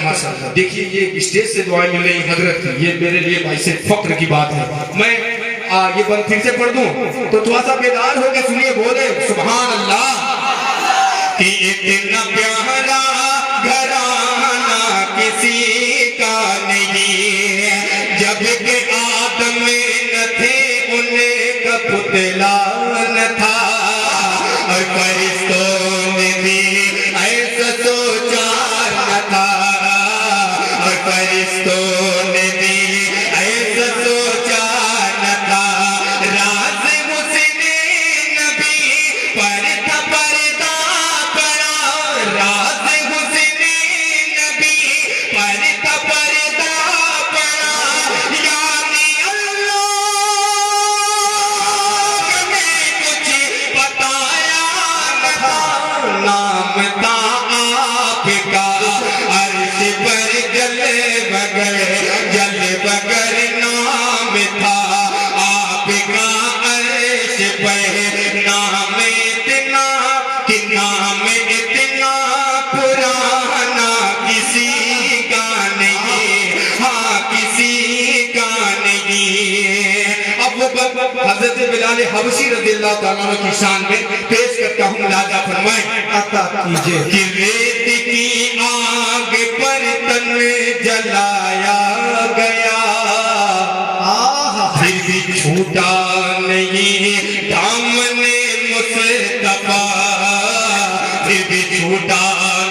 ماشاءاللہ. دیکھیے یہ اسٹیج سے دعائیں مل رہی حضرت کی، یہ میرے لیے باعث فخر کی بات ہے. میں یہ بند پھر سے پڑھ دوں تو تھوڑا سا بیدار ہو کے سنیے، بولے سبحان اللہ. کہ اتنا پیارا گھرانہ کسی کا نہیں، جب کہ آدم نہ تھے ان کا پتلا نہ تھا، اور فرشتوں نے بھی ایسا سوچا نہ تھا، اور فرشتوں نے بھی ایسا سوچا نہ تھا. راز حسن نبی پر تھا پردہ پڑا، راز حسن نبی پر تھا پردہ پڑا. یعنی اللہ نے کچھ بتایا نہ تھا، نام تھا آپ کا عرش پر جل بغیر نام تھا آپ کا عرش پر. نام اتنا کہ نام اتنا پرانا کسی کا نہیں، ہاں کسی کا نہیں. اب حضرت بلال حبشی رضی اللہ تعالیٰ عنہ کی شان میں پیش کرتا ہوں، لاجا فرمائیں عطا کیجئے. کہ ریت کی آگ پر تن جلایا گیا، پھر بھی چھوٹا نہیں دامن مصطفیٰ، پھر بھی چھوٹا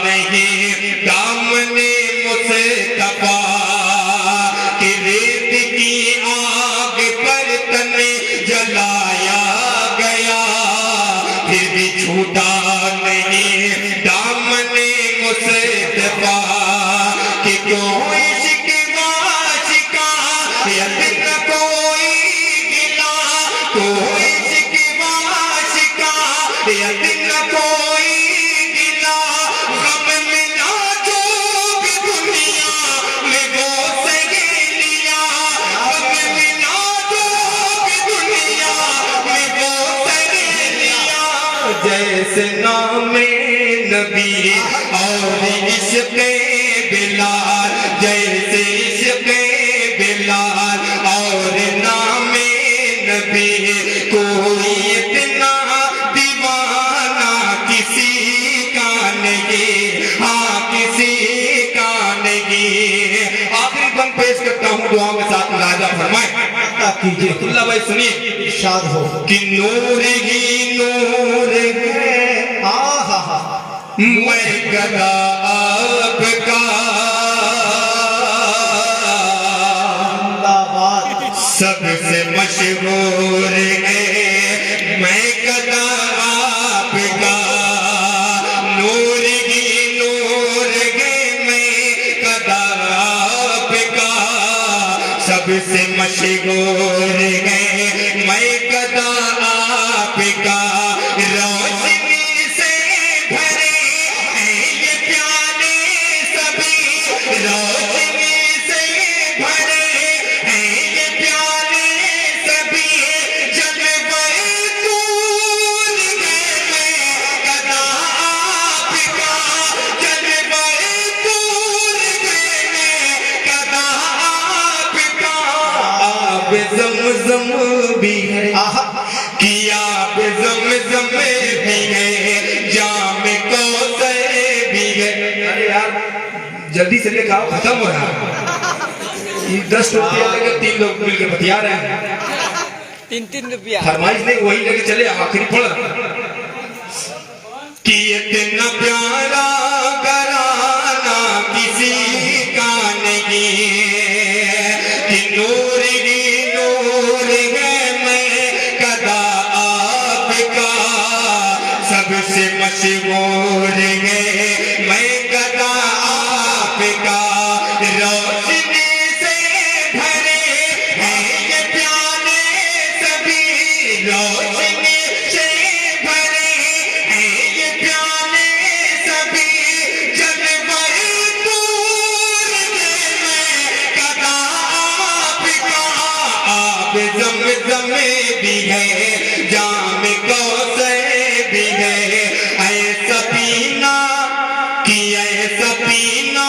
نہیں دامن مصطفیٰ. کہ ریت کی آگ پر تن جلایا گیا، پھر بھی چھوٹا نہیں دامن مصطفیٰ. کہ کیوں عشق واشقہ یتنا کوئی گلا، کوئی عشق واشقہ یتنا کوئی گلا. غم ملا جو بھی دنیا میں وہ سہیلیا، غم ملا جو بھی دنیا میں وہ سہیلیا. جیسے نام نبی اور عشق بلال، جیسے عشق بلال اور نام نبی، کوئی اتنا دیوانہ کسی کا نہیں، ہاں کسی کا نہیں. آخری بند پیش کرتا ہوں دعا کے ساتھ، لاجا فرمائیں عطا کیجئے. اللہ بھائی سنیے، ارشاد ہو کہ نور ہی نور ہے میں گدا آپ کا، سب سے مشہور ہے میں گدا آپ کا. نور ہی نور ہے میں گدا آپ کا، سب سے مشہور ہے میں گدا آپ کا. روشنی سے بھرے ہیں یہ پیالے سبھی، روشنی سے بھرے ہیں یہ پیالے سبھی. جلوہ نور ہے میں گدا آپ کا، جلوہ نور ہے میں گدا آپ کا. آب زمزم بھی ہے کہ آب زمزم بھی ہے، جام کوثر بھی ہے. ارے یار جلدی سے لے کھاؤ، ختم ہو رہا ہے. 10 روپیہ لے کر 3 لوگ مل کے بتیا رہے ہیں. 3 روپیہ فرمائش نہیں وہی لے کے چلے. آخری پڑھ کہ اتنا پیارا گھرانہ کسی کا نہیں، کہ نور ہی نور ہے میں گدا آپ کا، سب سے مشہور ہے میں گدا آپ کا. روشنی سے بھرے ہیں یہ پیالے سبھی، روشنی سے بھرے ہیں یہ پیالے سبھی. جلوہ نور ہے میں گدا آپ کا، آب زمزم بھی ہے، جام کوثر بھی ہے. ایسا پینا کہ ایسا پینا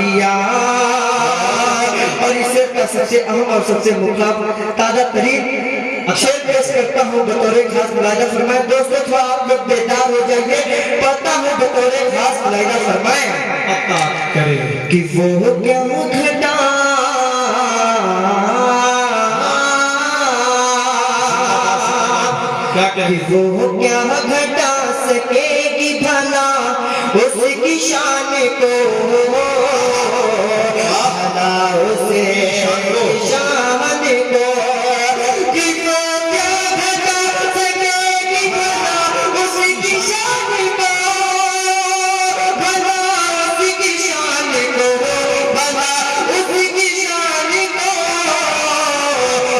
دیا اور اسے کا سب سے اہم اور سب سے مقابل تازہ ترین شعر پیش کرتا ہوں بطور خاص ملاحظہ فرمائیں دوستو تھوڑا آپ لوگ بیدار ہو جائیے پڑھتا ہوں بطور خاص ملاحظہ فرمائیں کہ وہ کیا گھٹا کہ وہ کیا گھٹا سکے گی بھلا اس کی شان کو بھلا اس کی شان کو کہ وہ کیا گھٹا سکے گی بھلا اس کی شان کو بھلا اس کی شان کو بھلا اس کی شان کو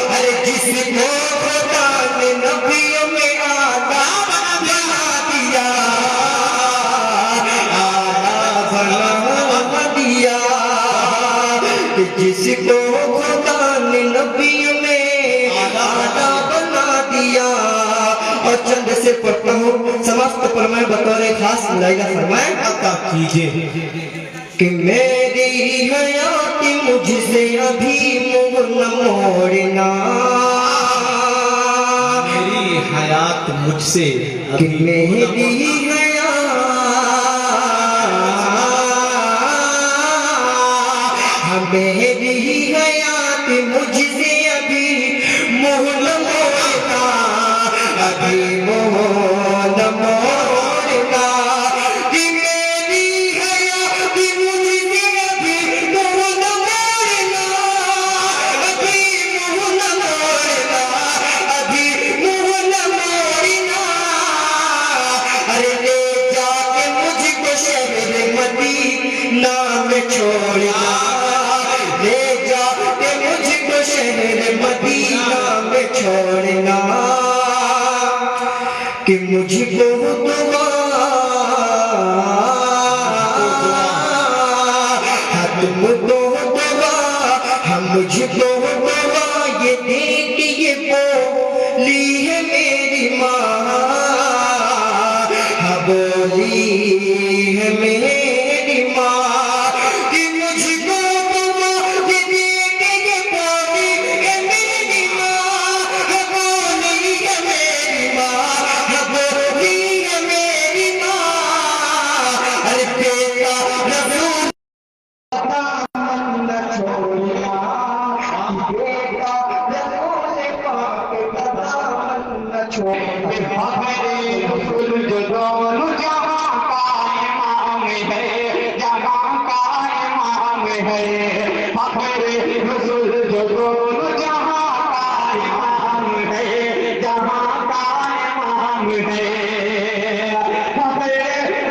ارے جس کو خدا نے نبیوں میں آدھا بنا دیا جس کو خدا نے نبیوں میں آدھا بنا دیا اور چند سے پڑھتا ہوں سماست پر میں بطور خاص ملاحظہ فرمائیں عطا کیجئے کہ میری حیات مجھ سے ابھی منہ نہ موڑنا میری حیات مجھ سے کہ میری حیات میری حیات مجھ سے ابھی منہ نہ موڑنا ابھی منہ نہ موڑنا کہ میری حیات مجھ سے ابھی منہ نہ موڑنا ابھی منہ نہ موڑنا ابھی منہ نہ موڑنا ارے لے جا کے مجھ کو شہر مدینہ میں چھوڑنا لے جا کے مجھ کو شہر مدینہ میں چھوڑنا کہ مجھ کو دعا ختم دو دعا ہم مجھ کو دعا یہ دے کہ یہ بولی ہے میری ماں بولی ہے میری ماں کہ مجھ کو دعا یہ دے کہ یہ بولی ہے میری ماں بولی ہے میری ماں بولی ہے میری ماں ارے بیٹا رسول دامن نہ چھوڑنا بیٹا رسول پاک کا دامن نہ چھوڑنا رسول جو دونوں جہاں کا امام ہے جہاں کا امام ہے فخر رسول جو دونوں جہاں کا امام ہے جہاں کا امام ہے فخر رسول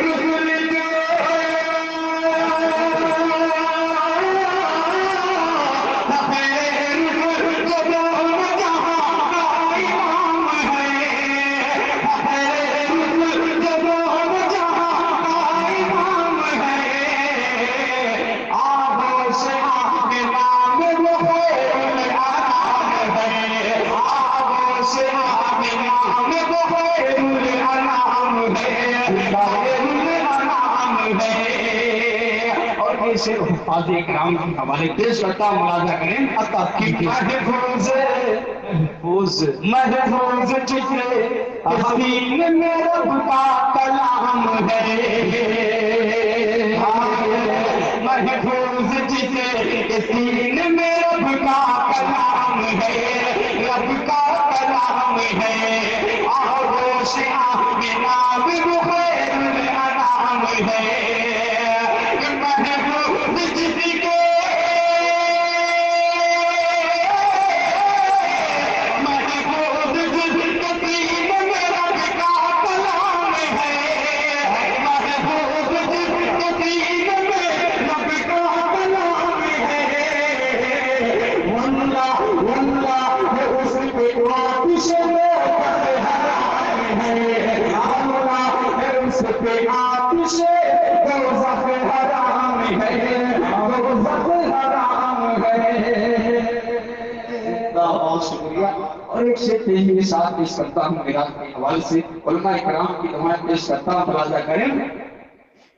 جو سے حفاظ اکرام کی حوالے پیش کرتا ملاحظہ کریں عطا کیجئے محفوظ جسے سین میں رب کا کلام ہے محفوظ جسے سین میں رب کا کلام ہے رب کا کلام ہے آغوش آمینہ بخیر الانام ہے اور ایک سے تیسری ساتھ پیش کرتا ہوں میراث کے حوالے سے علماء اکرام کی دعائیں پیش کرتا ہوں ملاحظہ کریں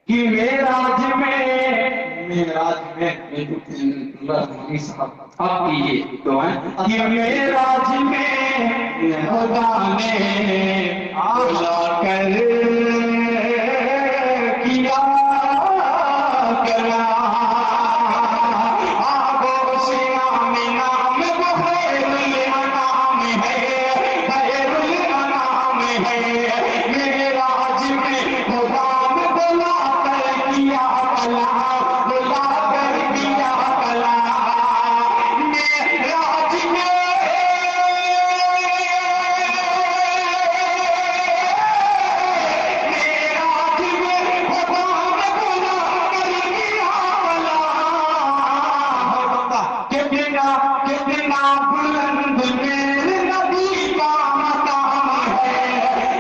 کہ میراج میں میراج میں آپ کیجیے دعائیں کہ میراج میں خدا نے آشا کر کیا کرا آگوش نام نام وہ خیر الانام ہے خیر الانام ہے میراج میں خدا نے بلا کر کیا کلا بلا کر کیا کلا میراج میں کتنا بلند میرے نبی کا مقام ہے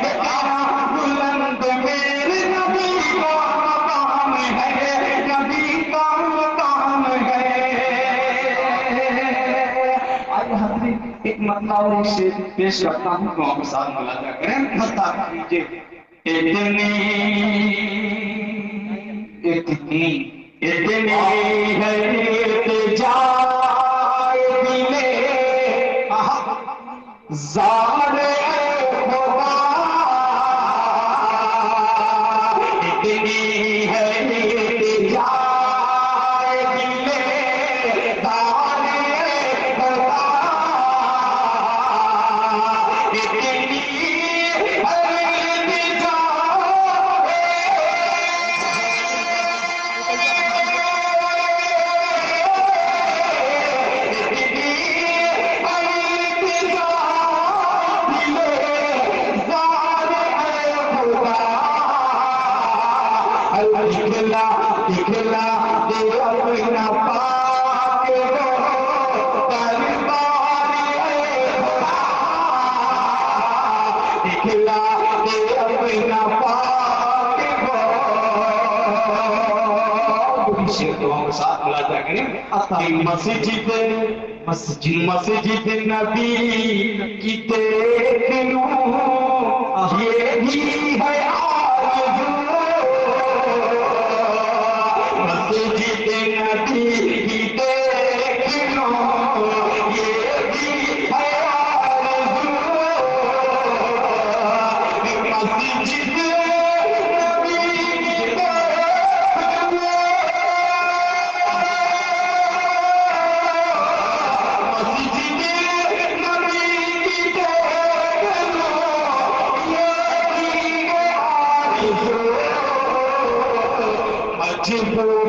کتنا بلند میرے نبی کا مقام ہے نبی کا مقام ہے آئیے حضرت ایک مطلب اور سے پیش کرتا ہوں تو آپ ساتھ ملاحظہ کریں حتیٰ کیجئے اتنی ہے التجا زار خدا اتنی ہے التجا دل دار خدا اتنی ہے التجا دکھلا دے اپنا پاک وہ دربار خدا دکھلا دے اپنا پاک وہ شیر دعاؤں کے ساتھ ملاحظہ کریں مسجد نبی کی دیکھ لوں یہ بھی ہے آرزو مسجد نبی کی دیکھ لوں یہ بھی ہے آرزو مسجد نبی کی دیکھ لوں مجبور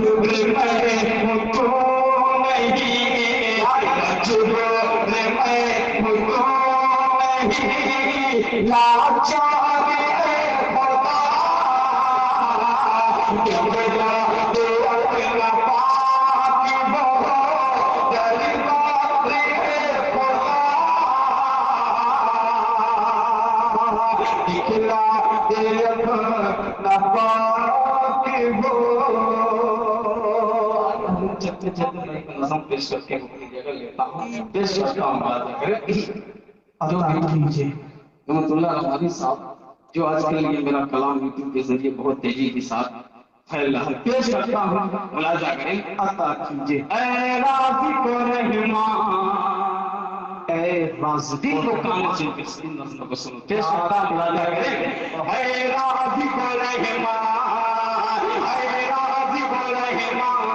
میں ہوں تو نہیں مجبور میں ہوں تو نہیں لاچار خدا دکھلا دے اپنا پاک وہ دربار خدا دکھلا دے اپنا پاک وہ چلتے چلتے میں نظم پیش کر کے اپنی جگہ لیتا ہوں پیش کرتا ہوں بات کریں جو کیجیے رحمت اللہ رحمانی صاحب جو آج کل یہ میرا کلام یوٹیوب کے ذریعے بہت تیزی کے ساتھ پھیل رہا ہے پیش کرتا ہوں ملاحظہ کریں عطا کیجیے اے رازق رحمان اے رازق دل کو کان سے اس نظم کو سنو پیش کرتا ہوں ملاحظہ کریں اے رازق رحمان اے رازق رحمان